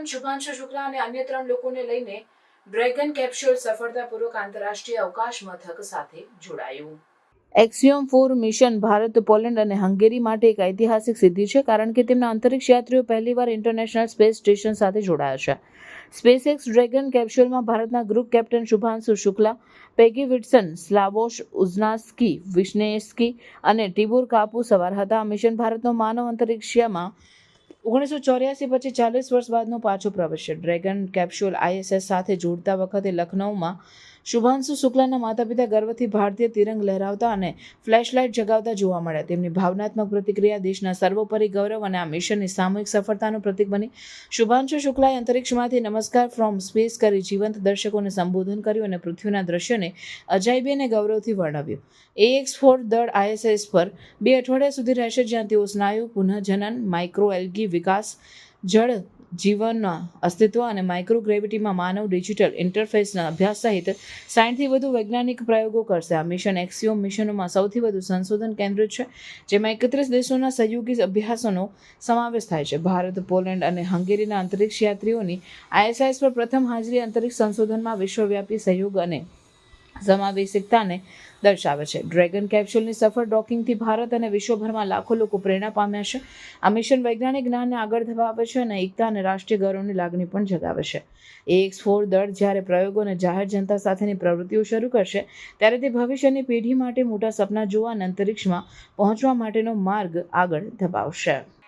Captain Shubhanshu Shukla અને અન્ય 3 લોકોને લઈને ડ્રેગન કેપ્સ્યુલ સફળતાપૂર્વક આંતરરાષ્ટ્રીય અવકાશ મથક સાથે જોડાયું. એક્સિયોમ 4 મિશન ભારત, પોલેન્ડ અને હંગેરી માટે એક ઐતિહાસિક સિદ્ધિ છે, કારણ કે તેમના અંતરિક્ષ યાત્રીઓ પહેલીવાર ઇન્ટરનેશનલ સ્પેસ સ્ટેશન સાથે જોડાયા છે. સ્પેસએક્સ ડ્રેગન કેપ્સ્યુલમાં ભારતના ગ્રુપ કેપ્ટન શુભાંશુ શુક્લા, પેગી વિટ્સન, સ્લાવોશ ઉઝનાસ્કી, વિશ્નેસ્કી અને ટિબોર કાપુ સવાર હતા. આ મિશન ભારતનો માનવ અંતરિક્ષમાં 1984 પછી 40 વર્ષ બાદનો પાછો પ્રવેશ છે. ડ્રેગન કેપ્સ્યુલ ISS સાથે જોડતા વખતે લખનૌમાં શુભાંશુ શુક્લાના માતા-પિતા ગર્વથી ભારતીય તિરંગ લહેરાવતા અને ફ્લેશલાઇટ જગાવતા જોવા મળ્યા. તેમની ભાવનાત્મક પ્રતિક્રિયા દેશના સર્વોપરી ગૌરવ અને આ મિશનની સામૂહિક સફળતાનું પ્રતીક બની. શુભાંશુ શુક્લાએ અંતરિક્ષમાંથી નમસ્કાર ફ્રોમ સ્પેસ કરી જીવંત દર્શકોને સંબોધન કર્યું અને પૃથ્વીના દ્રશ્યોને અજાયબી અને ગૌરવથી વર્ણવ્યું. AX4 દળ ISS પર 2 અઠવાડિયા સુધી રહેશે, જ્યાં તેઓ સ્નાયુ પુનઃજનન, માઇક્રોએલ્ગી વિકાસ, જળ જીવનના અસ્તિત્વ અને માઇક્રોગ્રેવિટીમાં માનવ ડિજિટલ ઇન્ટરફેસના અભ્યાસ સહિત 60થી વધુ વૈજ્ઞાનિક પ્રયોગો કરશે. આ મિશન એક્સિયોમ મિશનોમાં સૌથી વધુ સંશોધન કેન્દ્રિત છે, જેમાં 31 દેશોના સહયોગી અભ્યાસોનો સમાવેશ થાય છે. ભારત, પોલેન્ડ અને હંગેરીના અંતરિક્ષ યાત્રીઓની ISS પર પ્રથમ હાજરી અંતરિક્ષ સંશોધનમાં વિશ્વવ્યાપી સહયોગ અને સમાવેશિકતાને દર્શાવે છે. ડ્રેગન કેપ્સ્યુલની સફળ ડોકિંગથી ભારત અને વિશ્વભરમાં લાખો લોકો પ્રેરણા પામ્યા છે. આ મિશન વૈજ્ઞાનિક જ્ઞાનને આગળ ધપાવે છે અને એકતા અને રાષ્ટ્રીય ગૌરવની લાગણી પણ જગાવે છે. AX4 દળ જ્યારે પ્રયોગો અને જાહેર જનતા સાથેની પ્રવૃત્તિઓ શરૂ કરશે, ત્યારે તે ભવિષ્યની પેઢી માટે મોટા સપના જોવા અને અંતરિક્ષમાં પહોંચવા માટેનો માર્ગ આગળ ધપાવશે.